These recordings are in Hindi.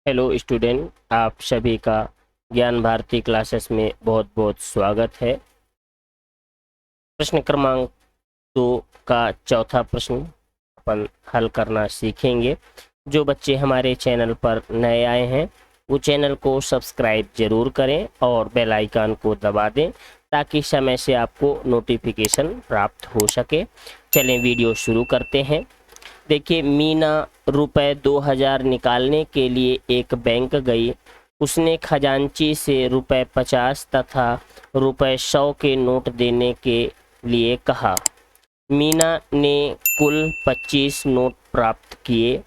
हेलो स्टूडेंट, आप सभी का ज्ञान भारती क्लासेस में बहुत बहुत स्वागत है। प्रश्न क्रमांक 2 का चौथा प्रश्न अपन हल करना सीखेंगे। जो बच्चे हमारे चैनल पर नए आए हैं वो चैनल को सब्सक्राइब जरूर करें और बेल आइकन को दबा दें ताकि समय से आपको नोटिफिकेशन प्राप्त हो सके। चलें वीडियो शुरू करते हैं। देखिए, मीना रुपए 2000 निकालने के लिए एक बैंक गई। उसने खजांची से रुपए 50 तथा रुपए 100 के नोट देने के लिए कहा। मीना ने कुल 25 नोट प्राप्त किए।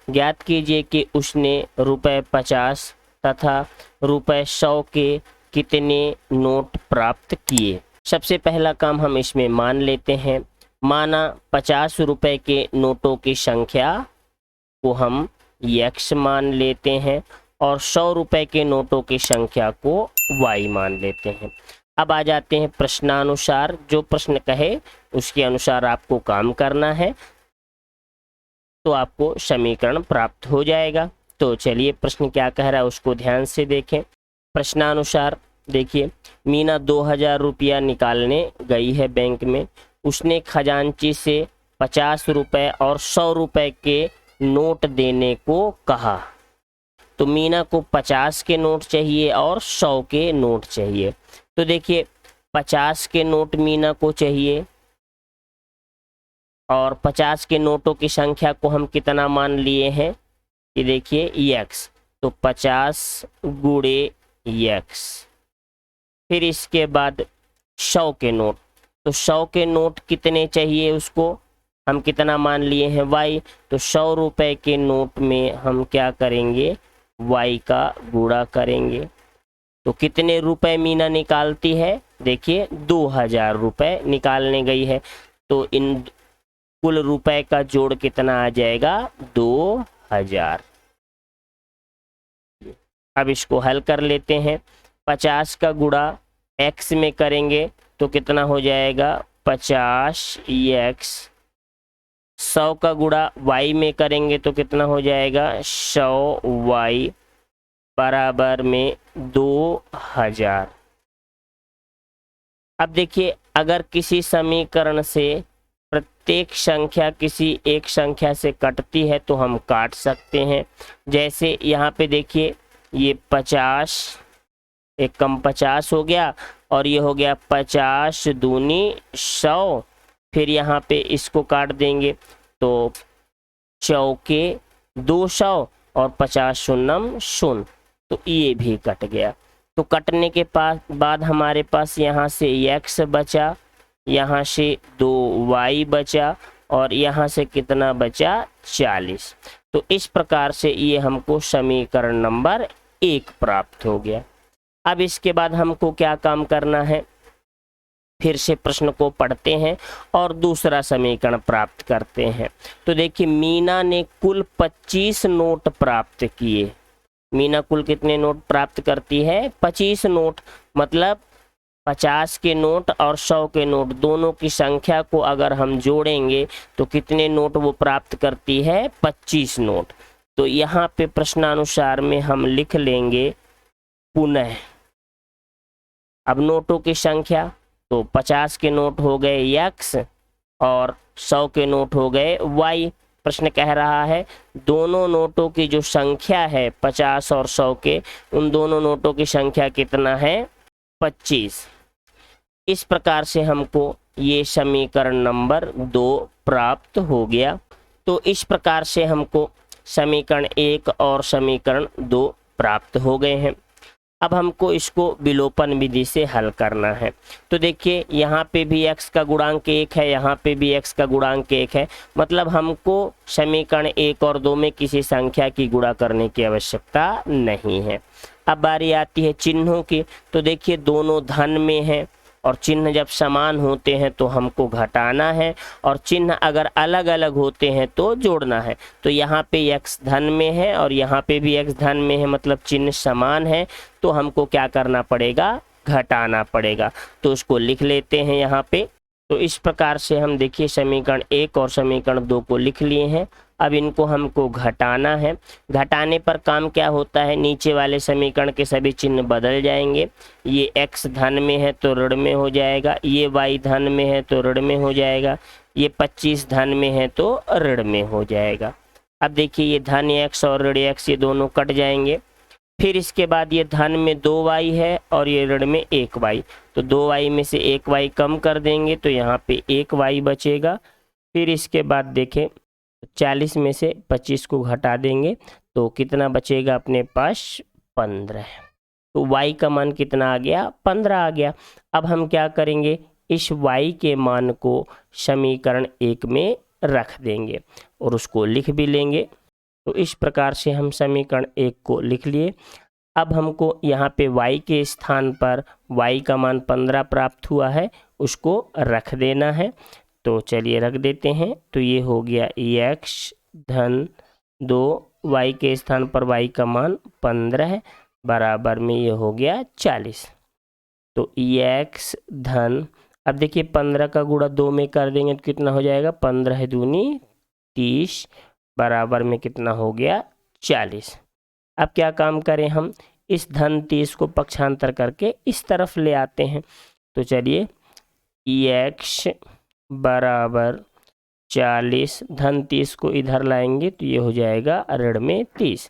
ज्ञात कीजिए कि उसने रुपए 50 तथा रुपए 100 के कितने नोट प्राप्त किए। सबसे पहला काम हम इसमें मान लेते हैं। माना 50 रुपए के नोटों की संख्या को हम x मान लेते हैं और 100 रुपए के नोटों की संख्या को y मान लेते हैं। अब आ जाते हैं प्रश्नानुसार। जो प्रश्न कहे उसके अनुसार आपको काम करना है तो आपको समीकरण प्राप्त हो जाएगा। तो चलिए प्रश्न क्या कह रहा है उसको ध्यान से देखें। प्रश्नानुसार देखिए, मीना 2000 रुपया निकालने गई है बैंक में। उसने खजांची से 50 रुपए और 100 रुपए के नोट देने को कहा। तो मीना को 50 के नोट चाहिए और 100 के नोट चाहिए। तो देखिए, 50 के नोट मीना को चाहिए और 50 के नोटों की संख्या को हम कितना मान लिए हैं कि देखिए x, तो 50 गुणे x। फिर इसके बाद 100 के नोट, तो 100 के नोट कितने चाहिए उसको हम कितना मान लिए हैं y। तो 100 रुपए के नोट में हम क्या करेंगे, y का गुणा करेंगे। तो कितने रुपए मीना निकालती है, देखिए 2000 रुपए निकालने गई है। तो इन कुल रुपए का जोड़ कितना आ जाएगा, 2000। अब इसको हल कर लेते हैं। 50 का गुणा x में करेंगे तो कितना हो जाएगा, 50x। 100 का गुणा y में करेंगे तो कितना हो जाएगा, 100y बराबर में 2000। अब देखिए, अगर किसी समीकरण से प्रत्येक संख्या किसी एक संख्या से कटती है तो हम काट सकते हैं। जैसे यहाँ पे देखिए, ये 50 एक कम 50 हो गया और ये हो गया 50 दूनी 100। फिर यहाँ पे इसको काट देंगे तो चौके 200 और 50 शून्यम शून्य, तो ये भी कट गया। तो कटने के बाद हमारे पास यहाँ से x बचा, यहाँ से 2y बचा और यहाँ से कितना बचा, 40। तो इस प्रकार से ये हमको समीकरण नंबर 1 प्राप्त हो गया। अब इसके बाद हमको क्या काम करना है, फिर से प्रश्न को पढ़ते हैं और दूसरा समीकरण प्राप्त करते हैं। तो देखिए, मीना ने कुल 25 नोट प्राप्त किए। मीना कुल कितने नोट प्राप्त करती है, 25 नोट। मतलब 50 के नोट और 100 के नोट दोनों की संख्या को अगर हम जोड़ेंगे तो कितने नोट वो प्राप्त करती है, 25 नोट। तो यहाँ पे प्रश्नानुसार में हम लिख लेंगे पुनः। अब नोटों की संख्या, तो 50 के नोट हो गए x और 100 के नोट हो गए y। प्रश्न कह रहा है दोनों नोटों की जो संख्या है 50 और 100 के, उन दोनों नोटों की संख्या कितना है, 25। इस प्रकार से हमको ये समीकरण नंबर 2 प्राप्त हो गया। तो इस प्रकार से हमको समीकरण 1 और समीकरण 2 प्राप्त हो गए हैं। अब हमको इसको विलोपन विधि से हल करना है। तो देखिए, यहाँ पे भी x का गुणांक 1 है, यहाँ पे भी x का गुणांक 1 है। मतलब हमको समीकरण 1 और 2 में किसी संख्या की गुणा करने की आवश्यकता नहीं है। अब बारी आती है चिन्हों की। तो देखिए, दोनों धन में है और चिन्ह जब समान होते हैं तो हमको घटाना है और चिन्ह अगर अलग अलग होते हैं तो जोड़ना है। तो यहाँ पे x धन में है और यहाँ पे भी x धन में है, मतलब चिन्ह समान है, तो हमको क्या करना पड़ेगा, घटाना पड़ेगा। तो उसको लिख लेते हैं यहाँ पे। तो इस प्रकार से हम देखिए समीकरण 1 और समीकरण 2 को लिख लिए हैं। अब इनको हमको घटाना है। घटाने पर काम क्या होता है, नीचे वाले समीकरण के सभी चिन्ह बदल जाएंगे। ये x धन में है तो ऋण में हो जाएगा, ये y धन में है तो ऋण में हो जाएगा, ये 25 धन में है तो ऋण में हो जाएगा। अब देखिए ये धन x और ऋण x ये दोनों कट जाएंगे। फिर इसके बाद ये धन में 2y है और ये ऋण में 1y, तो 2y में से 1y कम कर देंगे तो यहाँ पे 1y बचेगा। फिर इसके बाद देखें 40 में से 25 को घटा देंगे तो कितना बचेगा अपने पास 15। तो y का मान कितना आ गया 15 आ गया। अब हम क्या करेंगे, इस y के मान को समीकरण 1 में रख देंगे और उसको लिख भी लेंगे। तो इस प्रकार से हम समीकरण 1 को लिख लिए। अब हमको यहाँ पे y के स्थान पर y का मान 15 प्राप्त हुआ है, उसको रख देना है। तो चलिए रख देते हैं। तो ये हो गया x धन 2, y के स्थान पर y का मान 15 है, बराबर में ये हो गया 40। तो x धन, अब देखिए 15 का गुणा 2 में कर देंगे तो कितना हो जाएगा, 15 दूनी 30, बराबर में कितना हो गया 40। अब क्या काम करें, हम इस धन 30 को पक्षांतर करके इस तरफ ले आते हैं। तो चलिए x बराबर 40, धन 30 को इधर लाएंगे तो ये हो जाएगा ऋण में 30।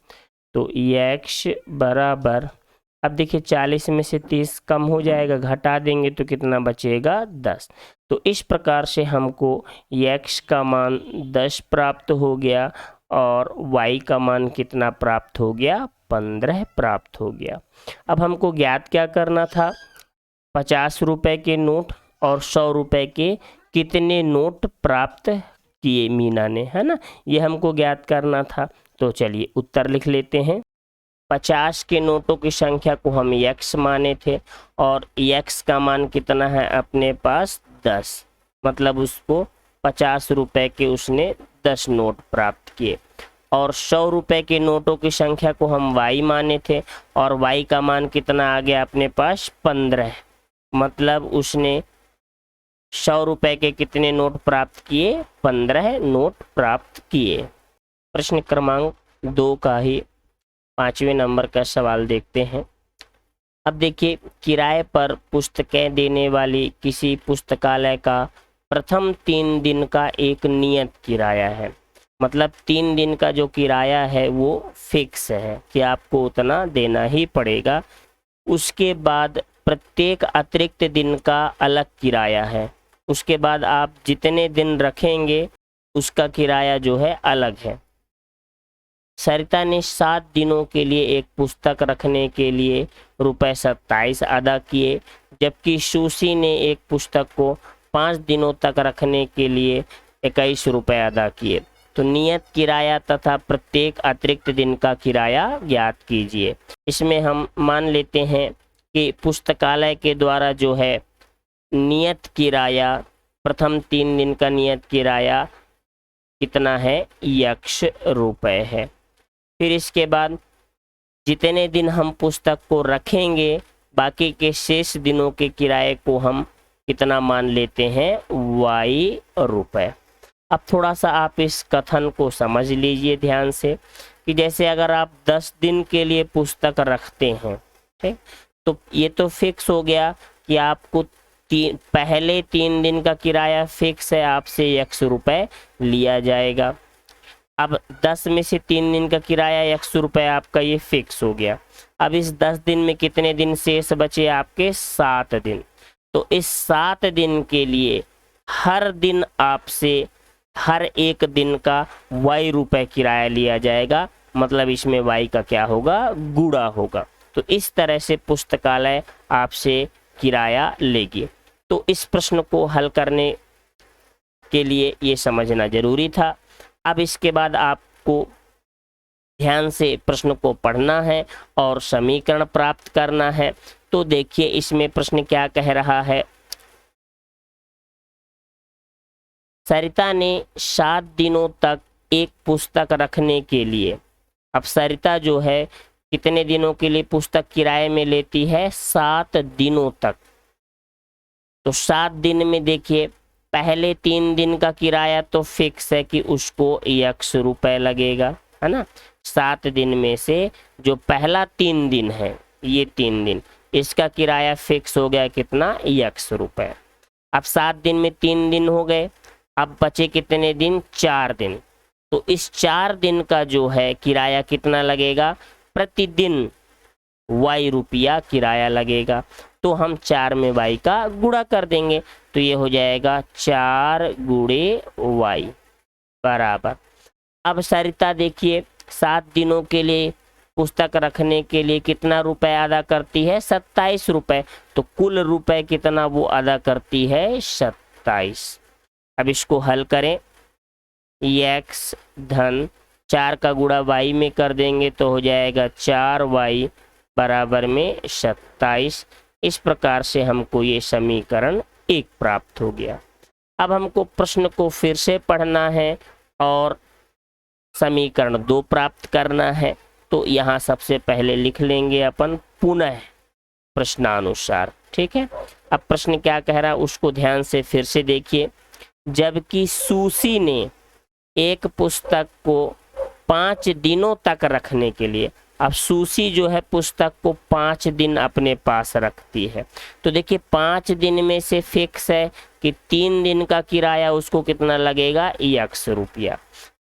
तो x बराबर, अब देखिए 40 में से 30 कम हो जाएगा, घटा देंगे तो कितना बचेगा 10। तो इस प्रकार से हमको x का मान 10 प्राप्त हो गया और y का मान कितना प्राप्त हो गया, 15 प्राप्त हो गया। अब हमको ज्ञात क्या करना था, 50 रुपए के नोट और 100 रुपए के कितने नोट प्राप्त किए मीना ने, है ना, ये हमको ज्ञात करना था। तो चलिए उत्तर लिख लेते हैं। 50 के नोटों की संख्या को हम x माने थे और x का मान कितना है अपने पास 10, मतलब उसको 50 रुपए के उसने 10 नोट प्राप्त किए। और 100 रुपए के नोटों की संख्या को हम y माने थे और y का मान कितना आ गया अपने पास 15, मतलब उसने 100 रुपए के कितने नोट प्राप्त किए, 15 नोट प्राप्त किए। प्रश्न क्रमांक 2 का ही 5वें नंबर का सवाल देखते हैं। अब देखिए, किराए पर पुस्तकें देने वाली किसी पुस्तकालय का प्रथम 3 दिन का एक नियत किराया है, मतलब 3 दिन का जो किराया है वो फिक्स है कि आपको उतना देना ही पड़ेगा। उसके बाद प्रत्येक अतिरिक्त दिन का अलग किराया है, उसके बाद आप जितने दिन रखेंगे उसका किराया जो है अलग है। सरिता ने 7 दिनों के लिए एक पुस्तक रखने के लिए ₹27 अदा किए, जबकि सुशी ने एक पुस्तक को 5 दिनों तक रखने के लिए ₹21 अदा किए। तो नियत किराया तथा प्रत्येक अतिरिक्त दिन का किराया ज्ञात कीजिए। इसमें हम मान लेते हैं कि पुस्तकालय के द्वारा जो है नियत किराया, प्रथम 3 दिन का नियत किराया कितना है, ₹1 है। फिर इसके बाद जितने दिन हम पुस्तक को रखेंगे बाकी के शेष दिनों के किराए को हम कितना मान लेते हैं, ₹y। अब थोड़ा सा आप इस कथन को समझ लीजिए ध्यान से कि जैसे अगर आप 10 दिन के लिए पुस्तक रखते हैं, ठीक, तो ये तो फिक्स हो गया कि आपको पहले 3 दिन का किराया फिक्स है, आपसे ₹100 लिया जाएगा। अब 10 में से 3 दिन का किराया ₹100 आपका ये फिक्स हो गया। अब इस 10 दिन में कितने दिन शेष बचे आपके, 7 दिन। तो इस 7 दिन के लिए हर दिन आपसे हर एक दिन का ₹y किराया लिया जाएगा, मतलब इसमें y का क्या होगा, गुणा होगा। तो इस तरह से पुस्तकालय आपसे किराया लेगी। तो इस प्रश्न को हल करने के लिए ये समझना जरूरी था। अब इसके बाद आपको ध्यान से प्रश्न को पढ़ना है और समीकरण प्राप्त करना है। तो देखिए इसमें प्रश्न क्या कह रहा है, सरिता ने 7 दिनों तक एक पुस्तक रखने के लिए, अब सरिता जो है कितने दिनों के लिए पुस्तक किराए में लेती है, 7 दिनों तक। तो 7 दिन में देखिए पहले 3 दिन का किराया तो फिक्स है कि उसको x रुपए लगेगा, है ना। 7 दिन में से जो पहला 3 दिन है, ये 3 दिन, इसका किराया फिक्स हो गया कितना, x रुपए। अब 7 दिन में 3 दिन हो गए, अब बचे कितने दिन, 4 दिन। तो इस 4 दिन का जो है किराया कितना लगेगा, प्रतिदिन y रुपया किराया लगेगा। तो हम 4 में y का गुणा कर देंगे, तो ये हो जाएगा 4 गुणे y बराबर। अब सरिता देखिए 7 दिनों के लिए पुस्तक रखने के लिए कितना रुपए अदा करती है, 27 रुपए। तो कुल रुपए कितना वो अदा करती है, 27। अब इसको हल करें, x धन 4 का गुणा y में कर देंगे तो हो जाएगा 4y बराबर में 27। इस प्रकार से हमको ये समीकरण 1 प्राप्त हो गया। अब हमको प्रश्न को फिर से पढ़ना है और समीकरण 2 प्राप्त करना है। तो यहाँ सबसे पहले लिख लेंगे अपन पुनः प्रश्नानुसार, ठीक है। अब प्रश्न क्या कह रहा है उसको ध्यान से फिर से देखिए। जबकि सुशी ने एक पुस्तक को 5 दिनों तक रखने के लिए, अब सुशी जो है पुस्तक को 5 दिन अपने पास रखती है। तो देखिए 5 दिन में से फिक्स है कि 3 दिन का किराया उसको कितना लगेगा, x रुपया।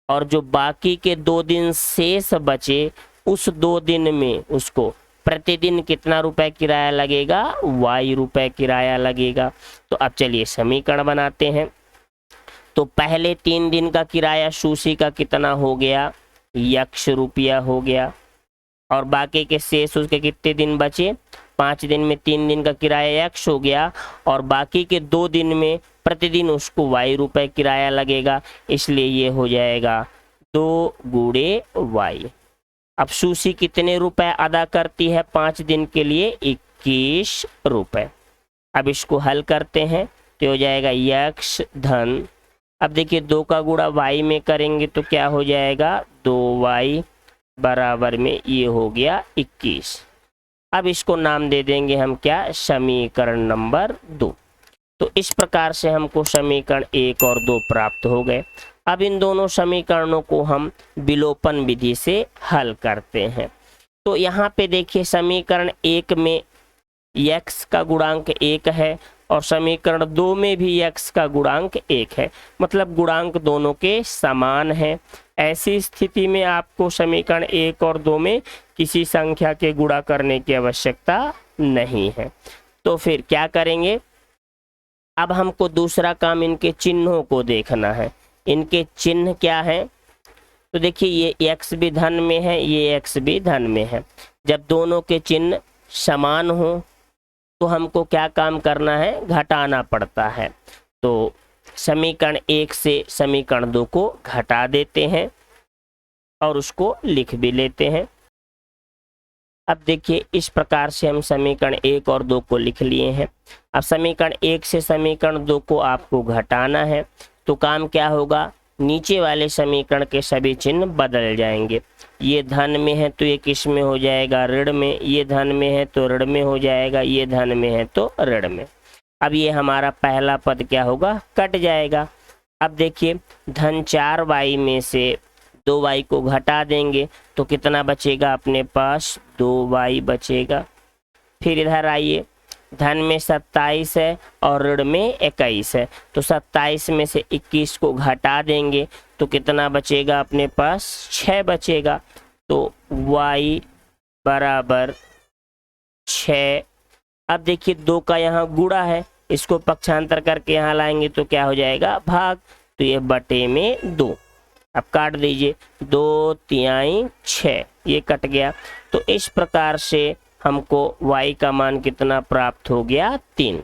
और जो बाकी के 2 दिन शेष बचे, उस 2 दिन में उसको प्रतिदिन कितना रुपए किराया लगेगा, y रुपए किराया लगेगा। तो अब चलिए समीकरण बनाते हैं। तो पहले 3 दिन का किराया सुशी का कितना हो गया, x रुपया हो गया। और बाकी के शेष उसके कितने दिन बचे, 5 दिन में 3 दिन का किराया x हो गया, और बाकी के 2 दिन में प्रतिदिन उसको y रुपए किराया लगेगा, इसलिए ये हो जाएगा 2 गुणे y। अब सुशी कितने रुपए अदा करती है 5 दिन के लिए, 21 रुपए। अब इसको हल करते हैं तो हो जाएगा x धन, अब देखिए 2 का गुणा y में करेंगे तो क्या हो जाएगा, 2y बराबर में ये हो गया 21। अब इसको नाम दे देंगे हम क्या, समीकरण नंबर 2। तो इस प्रकार से हमको समीकरण 1 और 2 प्राप्त हो गए। अब इन दोनों समीकरणों को हम विलोपन विधि से हल करते हैं। तो यहाँ पे देखिए समीकरण 1 में x का गुणांक 1 है और समीकरण 2 में भी x का गुणांक 1 है, मतलब गुणांक दोनों के समान है। ऐसी स्थिति में आपको समीकरण 1 और 2 में किसी संख्या के गुणा करने की आवश्यकता नहीं है। तो फिर क्या करेंगे, अब हमको दूसरा काम इनके चिन्हों को देखना है। इनके चिन्ह क्या है, तो देखिए ये x भी धन में है, ये x भी धन में है। जब दोनों के चिन्ह समान हो तो हमको क्या काम करना है, घटाना पड़ता है। तो समीकरण 1 से समीकरण 2 को घटा देते हैं और उसको लिख भी लेते हैं। अब देखिए इस प्रकार से हम समीकरण 1 और 2 को लिख लिए हैं। अब समीकरण 1 से समीकरण 2 को आपको घटाना है, तो काम क्या होगा, नीचे वाले समीकरण के सभी चिन्ह बदल जाएंगे। ये धन में है तो ये किस में हो जाएगा, ऋण में। ये धन में है तो ऋण में हो जाएगा, ये धन में है तो ऋण में। अब ये हमारा पहला पद क्या होगा, कट जाएगा। अब देखिए धन 4y में से 2y को घटा देंगे तो कितना बचेगा अपने पास, 2y बचेगा। फिर इधर आइए, धन में 27 है और ऋण में 21 है, तो 27 में से 21 को घटा देंगे तो कितना बचेगा अपने पास, 6 बचेगा। तो y बराबर 6। अब देखिए 2 का यहाँ गुणा है, इसको पक्षांतर करके यहाँ लाएंगे तो क्या हो जाएगा, भाग। तो ये बटे में 2। अब काट दीजिए, 2 तिहाई 6, ये कट गया। तो इस प्रकार से हमको y का मान कितना प्राप्त हो गया, 3।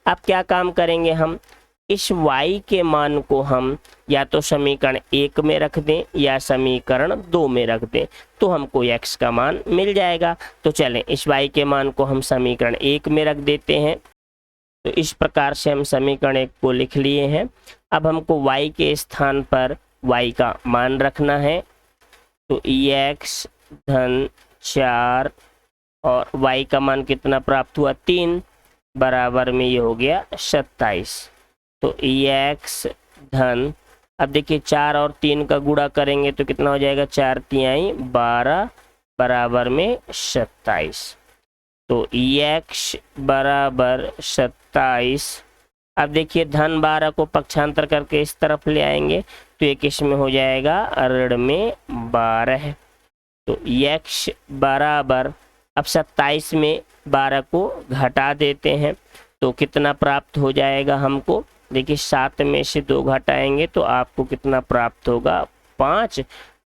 अब क्या काम करेंगे हम, इस y के मान को हम या तो समीकरण 1 में रख दें या समीकरण 2 में रख दें, तो हमको x का मान मिल जाएगा। तो चलें इस y के मान को हम समीकरण 1 में रख देते हैं। तो इस प्रकार से हम समीकरण 1 को लिख लिए हैं। अब हमको y के स्थान पर y का मान रखना है, तो x धन 4 और y का मान कितना प्राप्त हुआ, 3 बराबर में ये हो गया 27। तो x धन, अब देखिए 4 और 3 का गुणा करेंगे तो कितना हो जाएगा, 4 तिहाई 12 बराबर में 27। तो x बराबर 27। अब देखिए धन 12 को पक्षांतर करके इस तरफ ले आएंगे तो एक इसमें हो जाएगा ऋण में 12। तो x बराबर, अब 27 में 12 को घटा देते हैं तो कितना प्राप्त हो जाएगा हमको, देखिए 7 में से 2 घटाएंगे तो आपको कितना प्राप्त होगा, 5।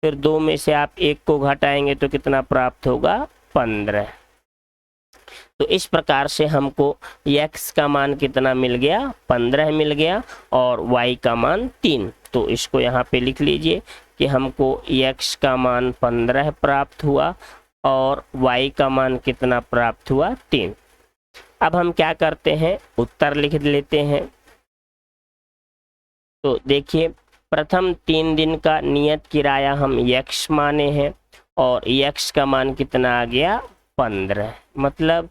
फिर 2 में से आप 1 को घटाएंगे तो कितना प्राप्त होगा, 15। तो इस प्रकार से हमको x का मान कितना मिल गया, 15 मिल गया, और y का मान 3। तो इसको यहाँ पे लिख लीजिए कि हमको x का मान 15 प्राप्त हुआ और y का मान कितना प्राप्त हुआ, 3। अब हम क्या करते हैं, उत्तर लिख लेते हैं। तो देखिए प्रथम 3 दिन का नियत किराया हम x माने हैं और x का मान कितना आ गया, 15। मतलब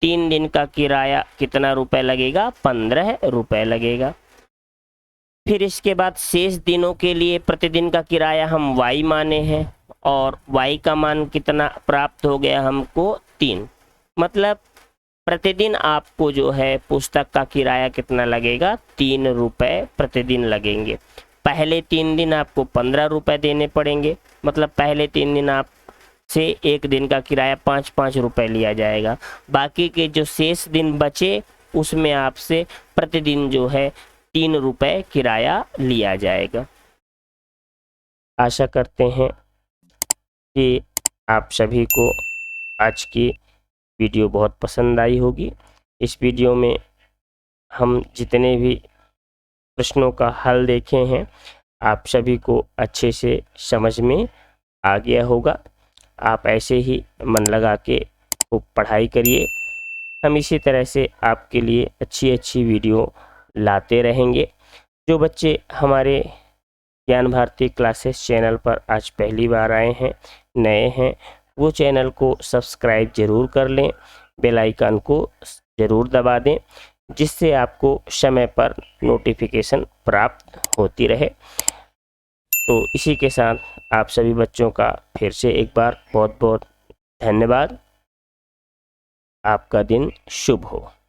3 दिन का किराया कितना रुपए लगेगा, 15 रुपए लगेगा। फिर इसके बाद शेष दिनों के लिए प्रतिदिन का किराया हम y माने हैं और y का मान कितना प्राप्त हो गया हमको, 3। मतलब प्रतिदिन आपको जो है पुस्तक का किराया कितना लगेगा, 3 रुपए प्रतिदिन लगेंगे। पहले 3 दिन आपको 15 रुपए देने पड़ेंगे, मतलब पहले 3 दिन आप से एक दिन का किराया 5-5 रुपए लिया जाएगा। बाकी के जो शेष दिन बचे उसमें आपसे प्रतिदिन जो है 3 रुपए किराया लिया जाएगा। आशा करते हैं कि आप सभी को आज की वीडियो बहुत पसंद आई होगी। इस वीडियो में हम जितने भी प्रश्नों का हल देखे हैं आप सभी को अच्छे से समझ में आ गया होगा। आप ऐसे ही मन लगा के खूब पढ़ाई करिए। हम इसी तरह से आपके लिए अच्छी अच्छी वीडियो लाते रहेंगे। जो बच्चे हमारे ज्ञान भारती क्लासेस चैनल पर आज पहली बार आए हैं, नए हैं, वो चैनल को सब्सक्राइब ज़रूर कर लें, बेल आइकन को ज़रूर दबा दें, जिससे आपको समय पर नोटिफिकेशन प्राप्त होती रहे। तो इसी के साथ आप सभी बच्चों का फिर से एक बार बहुत बहुत धन्यवाद। आपका दिन शुभ हो।